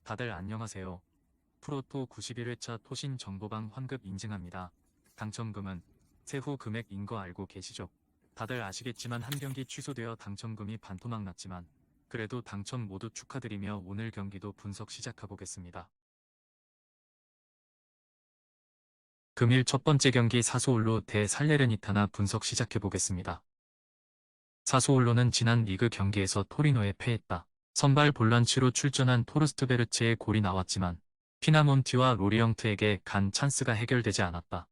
다들 안녕하세요. 프로토 91회차 토신 정보방 환급 인증합니다. 당첨금은 세후 금액인 거 알고 계시죠? 다들 아시겠지만 한 경기 취소되어 당첨금이 반토막 났지만 그래도 당첨 모두 축하드리며 오늘 경기도 분석 시작해보겠습니다. 금일 첫 번째 경기 사소올로 대 살레르니타나 분석 시작해보겠습니다. 사소올로는 지난 리그 경기에서 토리노에 패했다. 선발 볼란치로 출전한 토르스트베르츠의 골이 나왔지만 피나몬티와 로리영트에게 간 찬스가 해결되지 않았다.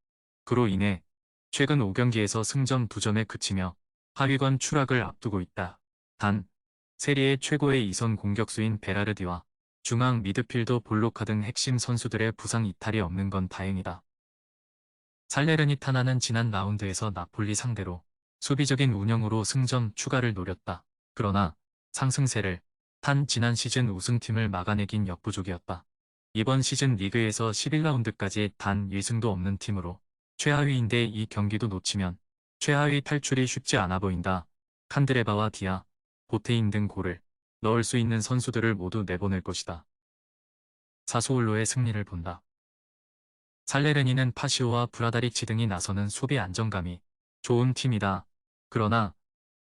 그로 인해 최근 5경기에서 승점 2점에 그치며 하위권 추락을 앞두고 있다. 단, 세리에 최고의 2선 공격수인 베라르디와 중앙 미드필더 볼로카 등 핵심 선수들의 부상 이탈이 없는 건 다행이다. 살레르니타나는 지난 라운드에서 나폴리 상대로 수비적인 운영으로 승점 추가를 노렸다. 그러나 상승세를 탄 지난 시즌 우승팀을 막아내긴 역부족이었다. 이번 시즌 리그에서 11라운드까지 단 1승도 없는 팀으로 최하위인데 이 경기도 놓치면 최하위 탈출이 쉽지 않아 보인다. 칸드레바와 디아, 보테인 등 골을 넣을 수 있는 선수들을 모두 내보낼 것이다. 사소올로의 승리를 본다. 살레르니는 파시오와 브라다리치 등이 나서는 수비 안정감이 좋은 팀이다. 그러나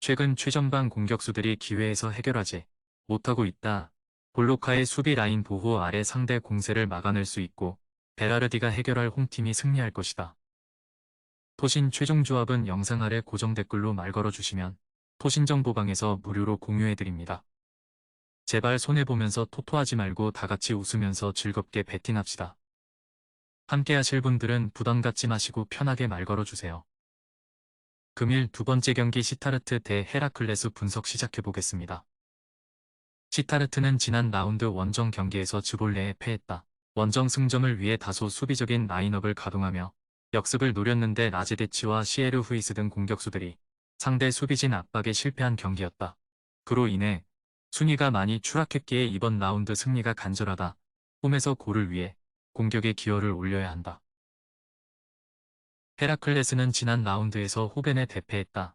최근 최전방 공격수들이 기회에서 해결하지 못하고 있다. 볼로카의 수비 라인 보호 아래 상대 공세를 막아낼 수 있고 베라르디가 해결할 홈팀이 승리할 것이다. 토신 최종 조합은 영상 아래 고정 댓글로 말 걸어주시면 토신정보방에서 무료로 공유해드립니다. 제발 손해보면서 토토하지 말고 다같이 웃으면서 즐겁게 베팅합시다. 함께 하실 분들은 부담 갖지 마시고 편하게 말 걸어주세요. 금일 두 번째 경기 시타르트 대 헤라클레스 분석 시작해보겠습니다. 시타르트는 지난 라운드 원정 경기에서 즈볼레에 패했다. 원정 승점을 위해 다소 수비적인 라인업을 가동하며 역습을 노렸는데 라제데치와 시에르 후이스 등 공격수들이 상대 수비진 압박에 실패한 경기였다. 그로 인해 순위가 많이 추락했기에 이번 라운드 승리가 간절하다. 홈에서 골을 위해 공격의 기여를 올려야 한다. 헤라클레스는 지난 라운드에서 호벤에 대패했다.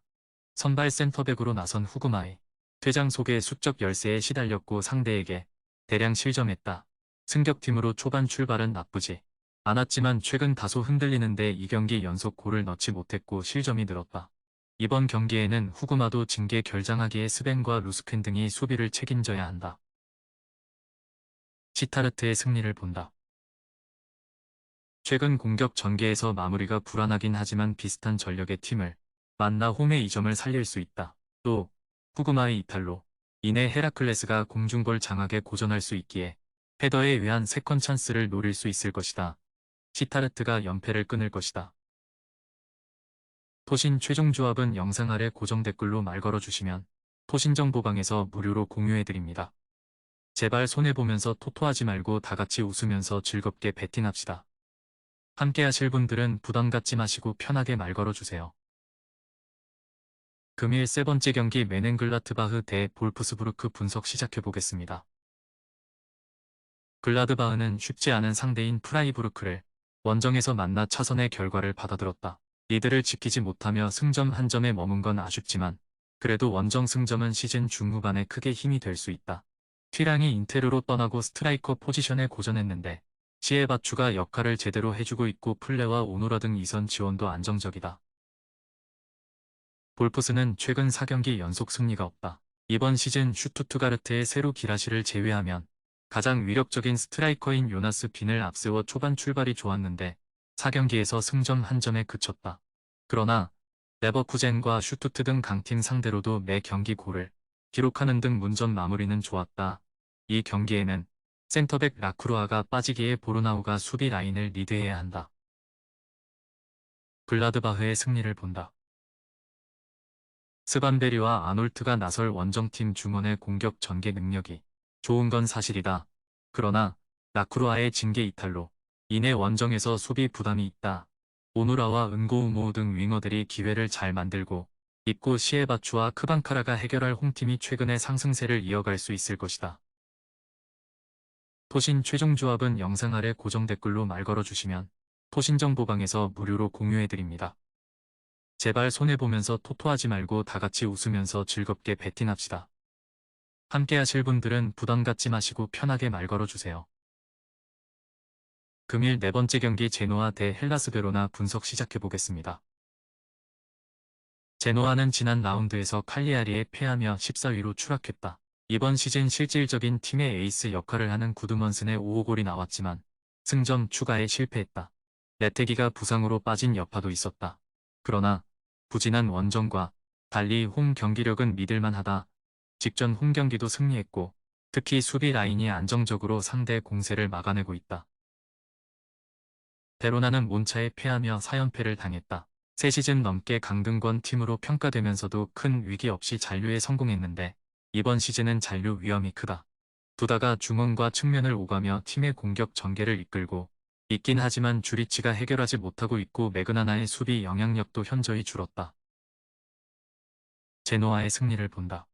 선발 센터백으로 나선 후구마의 퇴장 속에 수적 열세에 시달렸고 상대에게 대량 실점했다. 승격팀으로 초반 출발은 나쁘지 않았지만 최근 다소 흔들리는데 2경기 연속 골을 넣지 못했고 실점이 늘었다. 이번 경기에는 후구마도 징계 결장하기에 스벤과 루스켄 등이 수비를 책임져야 한다. 시타르트의 승리를 본다. 최근 공격 전개에서 마무리가 불안하긴 하지만 비슷한 전력의 팀을 만나 홈의 2점을 살릴 수 있다. 또 후구마의 이탈로 인해 헤라클레스가 공중볼 장악에 고전할 수 있기에 헤더에 의한 세컨 찬스를 노릴 수 있을 것이다. 시타르트가 연패를 끊을 것이다. 토신 최종 조합은 영상 아래 고정 댓글로 말 걸어주시면 토신정보방에서 무료로 공유해드립니다. 제발 손해보면서 토토하지 말고 다같이 웃으면서 즐겁게 베팅합시다. 함께 하실 분들은 부담 갖지 마시고 편하게 말 걸어주세요. 금일 세 번째 경기 메넨글라트바흐 대 볼프스부르크 분석 시작해보겠습니다. 글라드바흐는 쉽지 않은 상대인 프라이부르크를 원정에서 만나 차선의 결과를 받아들었다. 리드를 지키지 못하며 승점 한 점에 머문 건 아쉽지만 그래도 원정 승점은 시즌 중후반에 크게 힘이 될 수 있다. 튀랑이 인테르로 떠나고 스트라이커 포지션에 고전했는데 시에바추가 역할을 제대로 해주고 있고 플레와 오노라 등 이선 지원도 안정적이다. 볼프스는 최근 4경기 연속 승리가 없다. 이번 시즌 슈투트가르트의 세루 기라시를 제외하면 가장 위력적인 스트라이커인 요나스 빈을 앞세워 초반 출발이 좋았는데 4경기에서 승점 한 점에 그쳤다. 그러나 레버쿠젠과 슈투트 등 강팀 상대로도 매 경기 골을 기록하는 등 문전 마무리는 좋았다. 이 경기에는 센터백 라크루아가 빠지기에 보르나우가 수비 라인을 리드해야 한다. 글라드바흐의 승리를 본다. 스반베리와 아놀트가 나설 원정팀 중원의 공격 전개 능력이 좋은 건 사실이다. 그러나 라크루아의 징계 이탈로 인해 원정에서 수비 부담이 있다. 오누라와 은고우모 등 윙어들이 기회를 잘 만들고 있고 시에바추와 크방카라가 해결할 홈팀이 최근의 상승세를 이어갈 수 있을 것이다. 토신 최종 조합은 영상 아래 고정 댓글로 말 걸어주시면 토신정보방에서 무료로 공유해드립니다. 제발 손해보면서 토토하지 말고 다같이 웃으면서 즐겁게 베팅합시다. 함께 하실 분들은 부담 갖지 마시고 편하게 말 걸어주세요. 금일 네 번째 경기 제노아 대 헬라스 베로나 분석 시작해보겠습니다. 제노아는 지난 라운드에서 칼리아리에 패하며 14위로 추락했다. 이번 시즌 실질적인 팀의 에이스 역할을 하는 구드먼슨의 5호골이 나왔지만 승점 추가에 실패했다. 레테기가 부상으로 빠진 여파도 있었다. 그러나 부진한 원정과 달리 홈 경기력은 믿을만하다. 직전 홈 경기도 승리했고 특히 수비 라인이 안정적으로 상대 공세를 막아내고 있다. 베로나는 몬차에 패하며 4연패를 당했다. 3시즌 넘게 강등권 팀으로 평가되면서도 큰 위기 없이 잔류에 성공했는데 이번 시즌은 잔류 위험이 크다. 두다가 중원과 측면을 오가며 팀의 공격 전개를 이끌고 있긴 하지만 주리치가 해결하지 못하고 있고 매그나나의 수비 영향력도 현저히 줄었다. 제노아의 승리를 본다.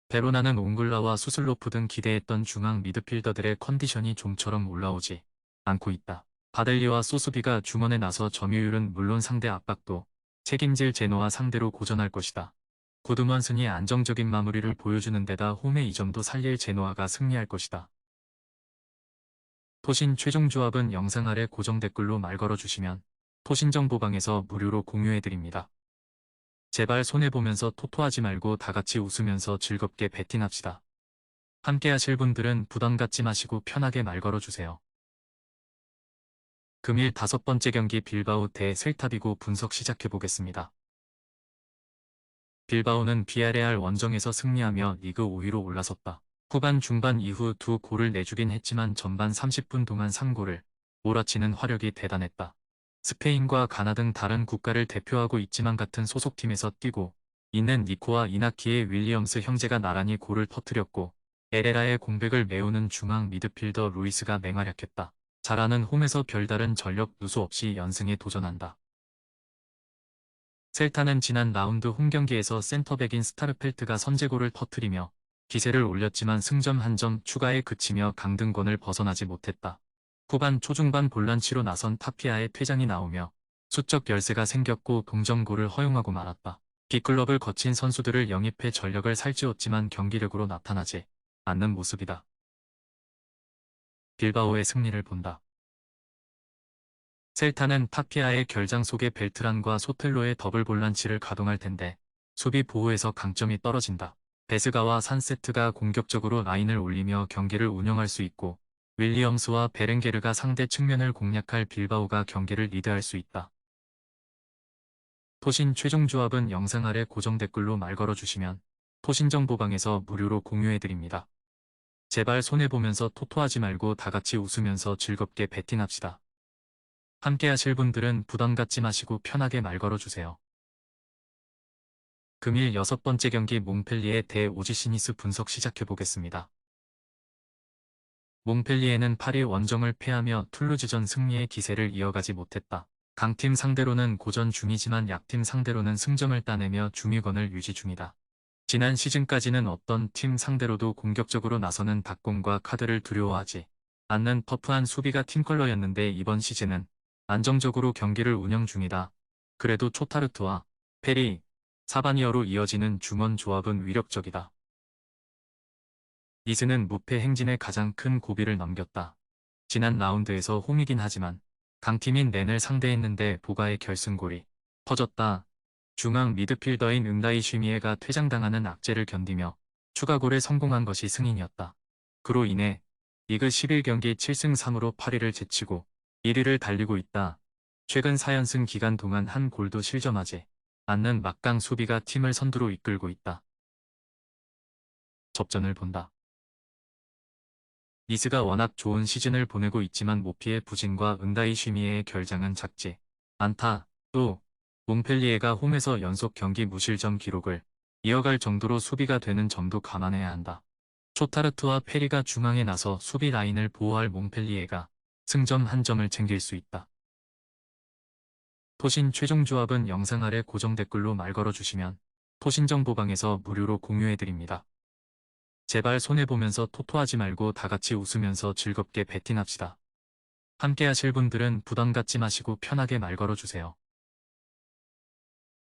베로나는 옹글라와 수슬로프 등 기대했던 중앙 미드필더들의 컨디션이 좀처럼 올라오지 않고 있다. 바델리와 소수비가 중원에 나서 점유율은 물론 상대 압박도 책임질 제노아 상대로 고전할 것이다. 구드먼슨이 안정적인 마무리를 보여주는 데다 홈의 이 점도 살릴 제노아가 승리할 것이다. 토신 최종 조합은 영상 아래 고정 댓글로 말 걸어주시면 토신정보방에서 무료로 공유해드립니다. 제발 손해보면서 토토하지 말고 다같이 웃으면서 즐겁게 베팅합시다. 함께 하실 분들은 부담 갖지 마시고 편하게 말 걸어주세요. 금일 5번째 경기 빌바오 대 셀타비고 분석 시작해보겠습니다. 빌바오는 비아레알 원정에서 승리하며 리그 5위로 올라섰다. 후반 중반 이후 2골을 내주긴 했지만 전반 30분 동안 3골을 몰아치는 화력이 대단했다. 스페인과 가나 등 다른 국가를 대표하고 있지만 같은 소속팀에서 뛰고 있는 니코와 이나키의 윌리엄스 형제가 나란히 골을 터뜨렸고 에레라의 공백을 메우는 중앙 미드필더 루이스가 맹활약했다. 잘하는 홈에서 별다른 전력 누수 없이 연승에 도전한다. 셀타는 지난 라운드 홈경기에서 센터백인 스타르펠트가 선제골을 터뜨리며 기세를 올렸지만 승점 1점 추가에 그치며 강등권을 벗어나지 못했다. 후반 초중반 볼란치로 나선 타피아의 퇴장이 나오며 수적 열세가 생겼고 동점골을 허용하고 말았다. B클럽을 거친 선수들을 영입해 전력을 살찌웠지만 경기력으로 나타나지 않는 모습이다. 빌바오의 승리를 본다. 셀타는 타피아의 결장 속에 벨트란과 소텔로의 더블 볼란치를 가동할 텐데 수비 보호에서 강점이 떨어진다. 베스가와 산세트가 공격적으로 라인을 올리며 경기를 운영할 수 있고 윌리엄스와 베렌게르가 상대 측면을 공략할 빌바오가 경기를 리드할 수 있다. 토신 최종 조합은 영상 아래 고정 댓글로 말 걸어주시면 토신정보방에서 무료로 공유해드립니다. 제발 손해보면서 토토하지 말고 다같이 웃으면서 즐겁게 베팅합시다. 함께 하실 분들은 부담 갖지 마시고 편하게 말 걸어주세요. 금일 6번째 경기 몽펠리에 대 오지시니스 분석 시작해보겠습니다. 몽펠리에는 8일 원정을 패하며 툴루즈전 승리의 기세를 이어가지 못했다. 강팀 상대로는 고전 중이지만 약팀 상대로는 승점을 따내며 중위권을 유지 중이다. 지난 시즌까지는 어떤 팀 상대로도 공격적으로 나서는 닭공과 카드를 두려워하지 않는 터프한 수비가 팀 컬러였는데 이번 시즌은 안정적으로 경기를 운영 중이다. 그래도 초타르트와 페리, 사바니어로 이어지는 중원 조합은 위력적이다. 니스는 무패 행진에 가장 큰 고비를 넘겼다. 지난 라운드에서 홈이긴 하지만 강팀인 렌을 상대했는데 보가의 결승골이 터졌다. 중앙 미드필더인 응다이 슈미에가 퇴장당하는 악재를 견디며 추가골에 성공한 것이 승인이었다. 그로 인해 리그 11경기 7승 3무로 8위를 제치고 1위를 달리고 있다. 최근 4연승 기간 동안 한 골도 실점하지 않는 막강 수비가 팀을 선두로 이끌고 있다. 접전을 본다. 니스가 워낙 좋은 시즌을 보내고 있지만 모피의 부진과 은다이 슈미에의 결장은 작지 않다. 또 몽펠리에가 홈에서 연속 경기 무실점 기록을 이어갈 정도로 수비가 되는 점도 감안해야 한다. 초타르트와 페리가 중앙에 나서 수비 라인을 보호할 몽펠리에가 승점 1점을 챙길 수 있다. 토신 최종 조합은 영상 아래 고정 댓글로 말 걸어주시면 토신정보방에서 무료로 공유해드립니다. 제발 손해보면서 토토하지 말고 다같이 웃으면서 즐겁게 베팅합시다. 함께 하실 분들은 부담 갖지 마시고 편하게 말 걸어주세요.